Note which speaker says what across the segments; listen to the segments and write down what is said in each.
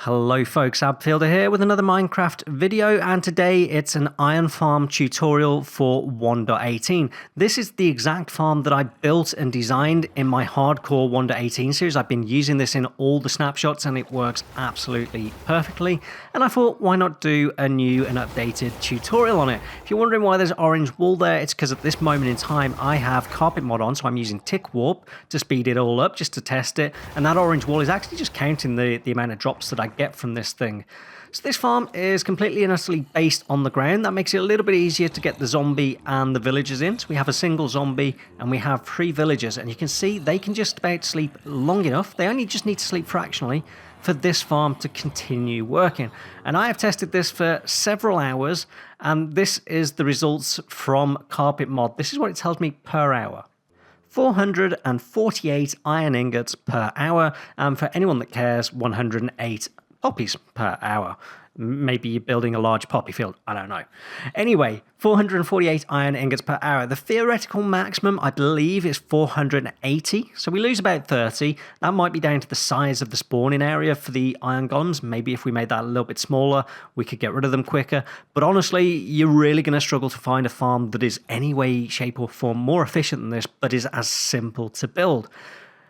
Speaker 1: Hello folks, Abfielder here with another Minecraft video, and today it's an iron farm tutorial for 1.18. This is the exact farm that I built and designed in my hardcore 1.18 series. I've been using this in all the snapshots and it works absolutely perfectly, and I thought why not do a new and updated tutorial on it. If you're wondering why there's orange wool there, it's because at this moment in time I have carpet mod on, so I'm using tick warp to speed it all up just to test it, and that orange wool is actually just counting the amount of drops that I get from this thing. So this farm is completely and utterly based on the ground. That makes it a little bit easier to get the zombie and the villagers in. So we have a single zombie and we have 3 villagers, and you can see they can just about sleep long enough. They only just need to sleep fractionally for this farm to continue working. And I have tested this for several hours, and this is the results from carpet mod. This is what it tells me per hour. 448 iron ingots per hour, and for anyone that cares, 108 poppies per hour. Maybe you're building a large poppy field, I don't know. Anyway, 448 iron ingots per hour. The theoretical maximum, I believe, is 480, so we lose about 30. That might be down to the size of the spawning area for the iron golems. Maybe if we made that a little bit smaller, we could get rid of them quicker. But honestly, you're really going to struggle to find a farm that is any way, shape or form more efficient than this, but is as simple to build.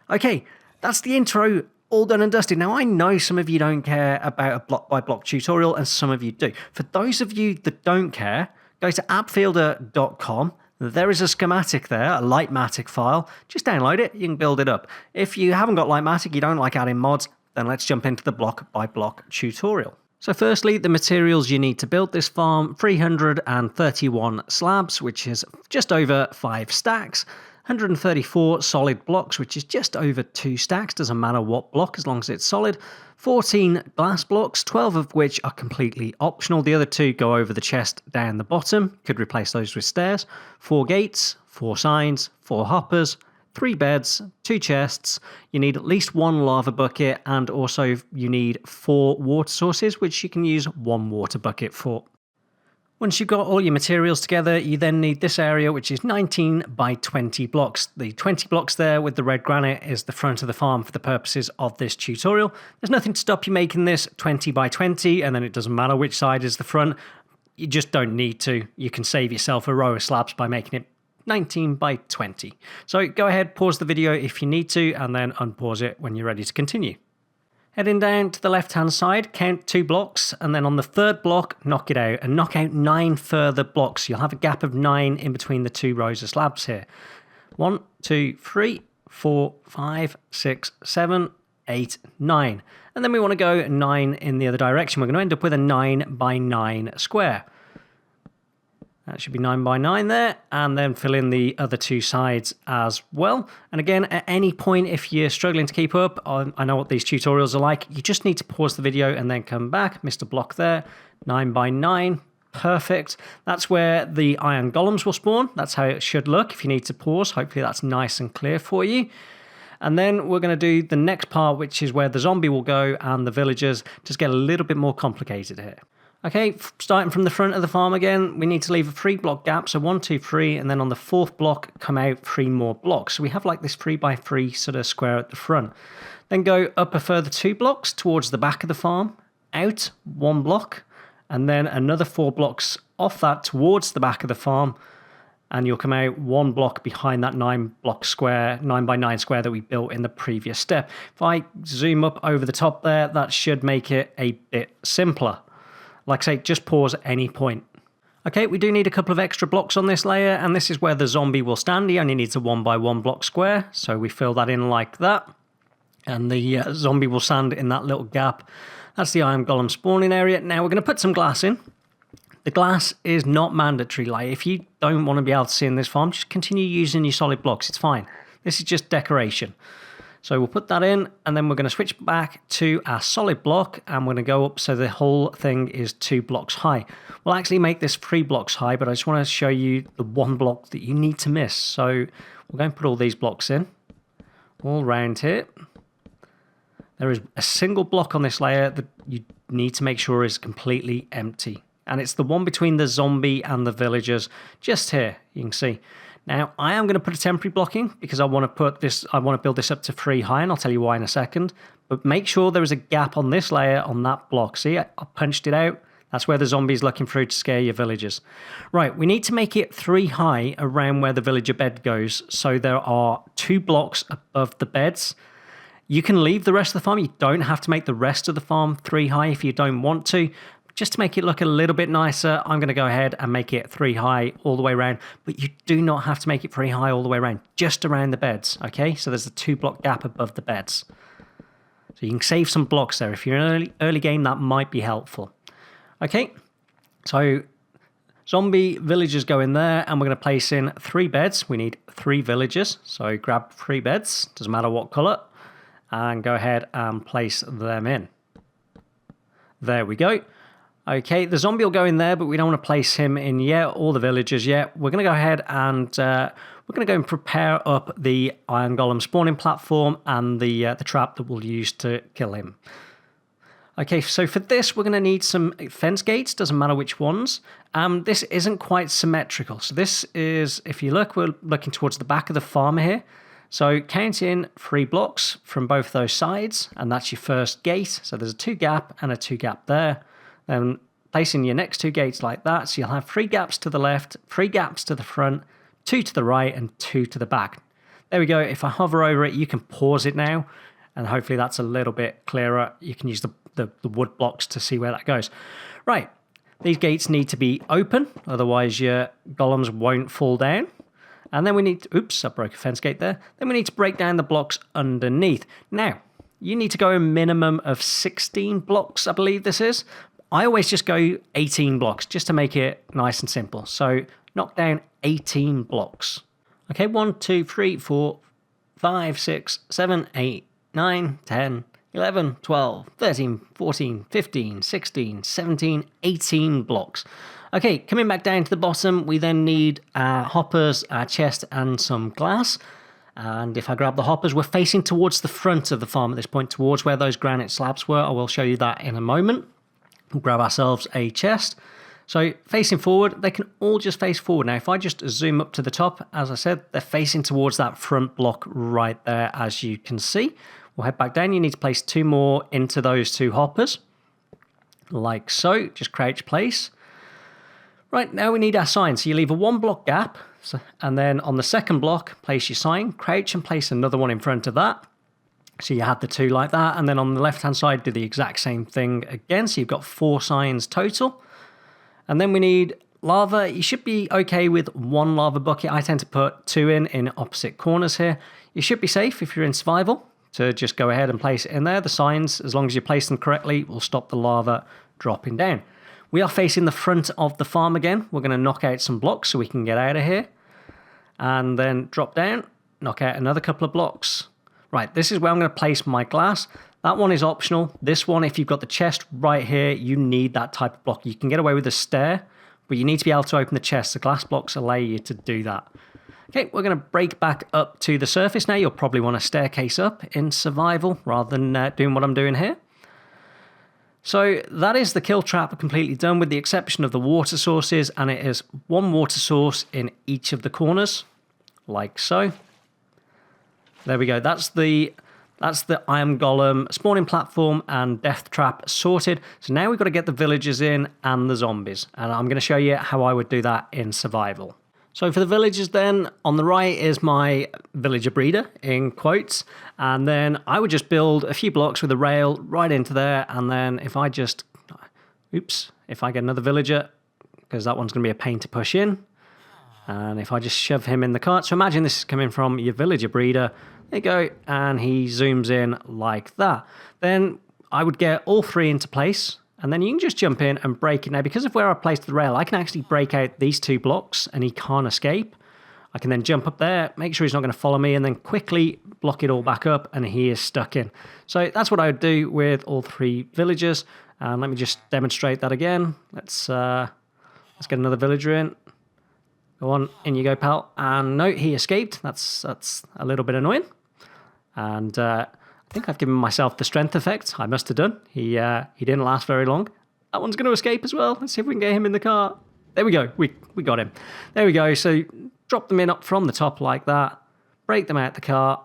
Speaker 1: Okay, that's the intro. All done and dusted. Now, I know some of you don't care about a block-by-block tutorial, and some of you do. For those of you that don't care, go to appfielder.com. There is a schematic there, a Lightmatic file. Just download it, you can build it up. If you haven't got Lightmatic, you don't like adding mods, then let's jump into the block-by-block tutorial. So firstly, the materials you need to build this farm: 331 slabs, which is just over 5 stacks. 134 solid blocks, which is just over 2 stacks, doesn't matter what block as long as it's solid. 14 glass blocks, 12 of which are completely optional. The other 2 go over the chest down the bottom, could replace those with stairs. 4 gates, 4 signs, 4 hoppers, 3 beds, 2 chests. You need at least 1 lava bucket, and also you need 4 water sources, which you can use 1 water bucket for. Once you've got all your materials together, you then need this area, which is 19 by 20 blocks. The 20 blocks there with the red granite is the front of the farm for the purposes of this tutorial. There's nothing to stop you making this 20 by 20, and then it doesn't matter which side is the front. You just don't need to. You can save yourself a row of slabs by making it 19 by 20. So go ahead, pause the video if you need to, and then unpause it when you're ready to continue. Heading down to the left-hand side, count 2 blocks, and then on the 3rd block, knock it out, and knock out 9 further blocks. You'll have a gap of 9 in between the 2 rows of slabs here. 1, 2, 3, 4, 5, 6, 7, 8, 9. And then we want to go 9 in the other direction. We're going to end up with a 9 by 9 square. That should be 9 by 9 there, and then fill in the other 2 sides as well. And again, at any point, if you're struggling to keep up, I know what these tutorials are like, you just need to pause the video and then come back. Missed a block there, 9 by 9, perfect. That's where the iron golems will spawn. That's how it should look. If you need to pause, hopefully that's nice and clear for you. And then we're going to do the next part, which is where the zombie will go and the villagers. Just get a little bit more complicated here. Okay, starting from the front of the farm again, we need to leave a 3 block gap, so 1, 2, 3, and then on the 4th block, come out 3 more blocks. So we have like this 3 by 3 sort of square at the front. Then go up a further 2 blocks towards the back of the farm, out 1 block, and then another 4 blocks off that towards the back of the farm, and you'll come out 1 block behind that 9 by 9 square that we built in the previous step. If I zoom up over the top there, that should make it a bit simpler. Like I say, just pause at any point. Okay, we do need a couple of extra blocks on this layer, and this is where the zombie will stand. He only needs a 1 by 1 block square, so we fill that in like that. And the zombie will stand in that little gap. That's the iron golem spawning area. Now we're going to put some glass in. The glass is not mandatory. Like, if you don't want to be able to see in this farm, just continue using your solid blocks. It's fine. This is just decoration. So we'll put that in, and then we're going to switch back to our solid block, and we're going to go up so the whole thing is 2 blocks high. We'll actually make this 3 blocks high, but I just want to show you the 1 block that you need to miss. So we're going to put all these blocks in, all round here. There is a single block on this layer that you need to make sure is completely empty. And it's the one between the zombie and the villagers, just here, you can see. Now, I am going to put a temporary block in because I want to build this up to 3 high, and I'll tell you why in a second. But make sure there is a gap on this layer on that block. See, I punched it out. That's where the zombie's looking through to scare your villagers. Right, we need to make it 3 high around where the villager bed goes. So there are 2 blocks above the beds. You can leave the rest of the farm. You don't have to make the rest of the farm 3 high if you don't want to. Just to make it look a little bit nicer, I'm going to go ahead and make it 3 high all the way around. But you do not have to make it 3 high all the way around, just around the beds, okay? So there's a 2 block gap above the beds. So you can save some blocks there. If you're in early game, that might be helpful. Okay, so zombie villagers go in there, and we're going to place in 3 beds. We need 3 villagers, so grab 3 beds, doesn't matter what colour, and go ahead and place them in. There we go. Okay, the zombie will go in there, but we don't want to place him in yet, or the villagers yet. We're going to go ahead and we're going to go and prepare up the Iron Golem spawning platform and the trap that we'll use to kill him. Okay, so for this, we're going to need some fence gates, doesn't matter which ones. This isn't quite symmetrical. So this is, if you look, we're looking towards the back of the farm here. So count in 3 blocks from both those sides, and that's your first gate. So there's a 2 gap and a 2 gap there. Then placing your next 2 gates like that. So you'll have 3 gaps to the left, 3 gaps to the front, 2 to the right, and 2 to the back. There we go. If I hover over it, you can pause it now. And hopefully that's a little bit clearer. You can use the wood blocks to see where that goes. Right, these gates need to be open, otherwise your golems won't fall down. And then we need to, oops, I broke a fence gate there. Then we need to break down the blocks underneath. Now, you need to go a minimum of 16 blocks, I believe this is. I always just go 18 blocks, just to make it nice and simple. So knock down 18 blocks. Okay, 1, 2, 3, 4, 5, 6, 7, 8, 9, 10, 11, 12, 13, 14, 15, 16, 17, 18 blocks. Okay, coming back down to the bottom, we then need hoppers, a chest, and some glass. And if I grab the hoppers, we're facing towards the front of the farm at this point, towards where those granite slabs were. I will show you that in a moment. We'll grab ourselves a chest. So facing forward, they can all just face forward. Now, if I just zoom up to the top, as I said, they're facing towards that front block right there, as you can see. We'll head back down. You need to place 2 more into those 2 hoppers, like so. Just crouch place. Right, now we need our sign. So you leave a 1 block gap, and then on the second block, place your sign, crouch, and place another one in front of that. So you have the 2 like that, and then on the left-hand side, do the exact same thing again. So you've got 4 signs total. And then we need lava. You should be okay with 1 lava bucket. I tend to put 2 in opposite corners here. You should be safe if you're in survival to just go ahead and place it in there. The signs, as long as you place them correctly, will stop the lava dropping down. We are facing the front of the farm again. We're going to knock out some blocks so we can get out of here. And then drop down, knock out another couple of blocks. Right, this is where I'm going to place my glass. That one is optional. This one, if you've got the chest right here, you need that type of block. You can get away with a stair, but you need to be able to open the chest. The glass blocks allow you to do that. Okay, we're going to break back up to the surface now. You'll probably want a staircase up in survival rather than doing what I'm doing here. So that is the kill trap completely done, with the exception of the water sources, and it is 1 water source in each of the corners, like so. There we go. That's the Iron Golem spawning platform and death trap sorted. So now we've got to get the villagers in and the zombies, and I'm going to show you how I would do that in survival. So for the villagers then, on the right is my villager breeder, in quotes, and then I would just build a few blocks with a rail right into there, and then if I just, if I get another villager, because that one's going to be a pain to push in, and if I just shove him in the cart, so imagine this is coming from your villager breeder, there you go, and he zooms in like that. Then I would get all 3 into place, and then you can just jump in and break it. Now, because of where I placed the rail, I can actually break out these 2 blocks and he can't escape. I can then jump up there, make sure he's not going to follow me, and then quickly block it all back up, and he is stuck in. So that's what I would do with all 3 villagers. And let me just demonstrate that again. Let's get another villager in. Go on, in you go, pal. And no, he escaped. That's a little bit annoying. And I think I've given myself the strength effect. I must have done. He didn't last very long. That one's going to escape as well. Let's see if we can get him in the car. There we go. We got him. There we go. So drop them in up from the top like that, break them out the cart,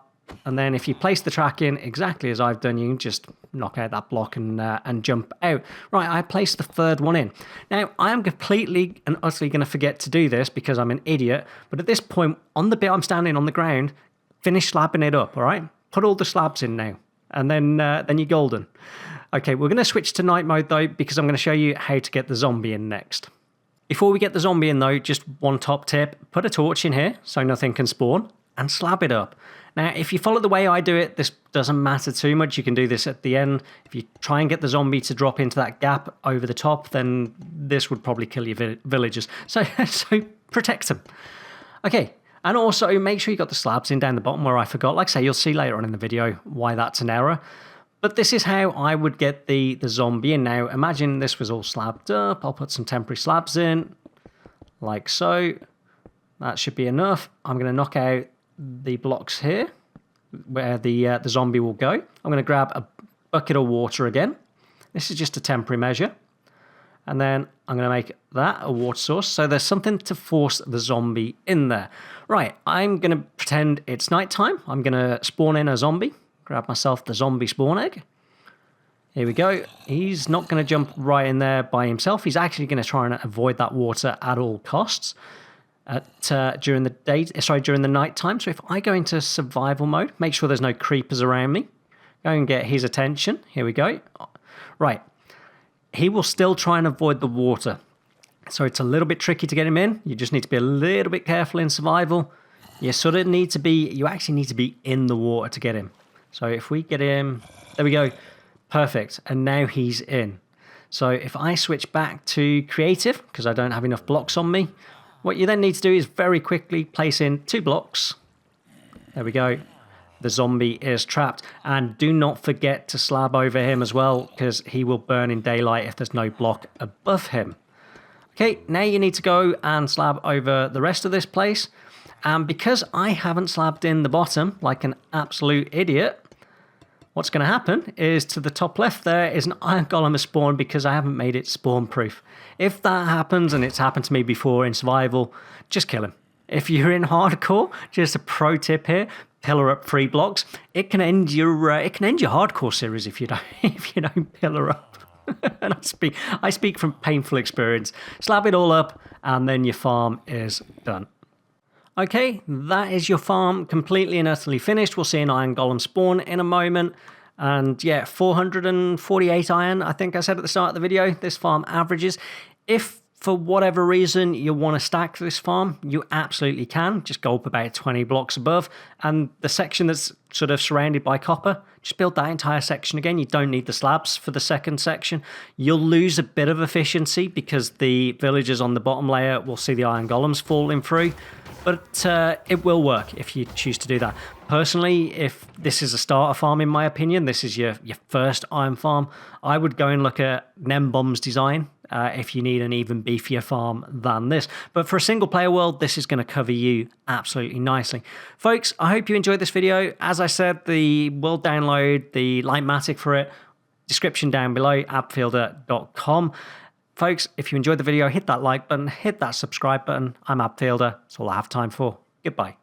Speaker 1: and then if you place the track in exactly as I've done, you can just knock out that block and jump out. Right, I placed the third one in. Now, I am completely and utterly going to forget to do this because I'm an idiot, but at this point, on the bit I'm standing on the ground, finish slabbing it up, all right? Put all the slabs in now, and then you're golden. Okay, we're going to switch to night mode, though, because I'm going to show you how to get the zombie in next. Before we get the zombie in, though, just one top tip. Put a torch in here so nothing can spawn, and slab it up. Now, if you follow the way I do it, this doesn't matter too much. You can do this at the end. If you try and get the zombie to drop into that gap over the top, then this would probably kill your villagers. So protect them. Okay, and also make sure you got the slabs in down the bottom where I forgot. Like I say, you'll see later on in the video why that's an error. But this is how I would get the zombie in. Now, imagine this was all slabbed up. I'll put some temporary slabs in, like so. That should be enough. I'm going to knock out the blocks here where the zombie will go. I'm going to grab a bucket of water again. This is just a temporary measure. And then I'm going to make that a water source. So there's something to force the zombie in there. Right, I'm going to pretend it's nighttime. I'm going to spawn in a zombie. Grab myself the zombie spawn egg. Here we go. He's not going to jump right in there by himself. He's actually going to try and avoid that water at all costs. During the night time. So if I go into survival mode, make sure there's no creepers around me. Go and get his attention. Here we go. Right. He will still try and avoid the water. So it's a little bit tricky to get him in. You just need to be a little bit careful in survival. You actually need to be in the water to get him. So if we get him, there we go. Perfect. And now he's in. So if I switch back to creative, because I don't have enough blocks on me, what you then need to do is very quickly place in 2 blocks. There we go. The zombie is trapped. And do not forget to slab over him as well, because he will burn in daylight if there's no block above him. Okay, now you need to go and slab over the rest of this place. And because I haven't slabbed in the bottom like an absolute idiot, what's going to happen is to the top left there is an iron golem spawn because I haven't made it spawn proof. If that happens, and it's happened to me before in survival, just kill him. If you're in hardcore, just a pro tip here, pillar up 3 blocks. It can end your hardcore series if you don't pillar up. And I speak from painful experience. Slab it all up, and then your farm is done. Okay, that is your farm completely and utterly finished. We'll see an iron golem spawn in a moment. And yeah, 448 iron, I think I said at the start of the video, this farm averages. If for whatever reason you want to stack this farm, you absolutely can. Just go up about 20 blocks above. And the section that's sort of surrounded by copper, just build that entire section again. You don't need the slabs for the second section. You'll lose a bit of efficiency because the villagers on the bottom layer will see the iron golems falling through. But it will work if you choose to do that. Personally, if this is a starter farm, in my opinion, this is your first iron farm, I would go and look at Nembom's design if you need an even beefier farm than this. But for a single player world, this is going to cover you absolutely nicely. Folks, I hope you enjoyed this video. As I said, the world download, the Lightmatic for it, description down below, appfielder.com. Folks, if you enjoyed the video, hit that like button, hit that subscribe button. I'm Appfielder. That's all I have time for. Goodbye.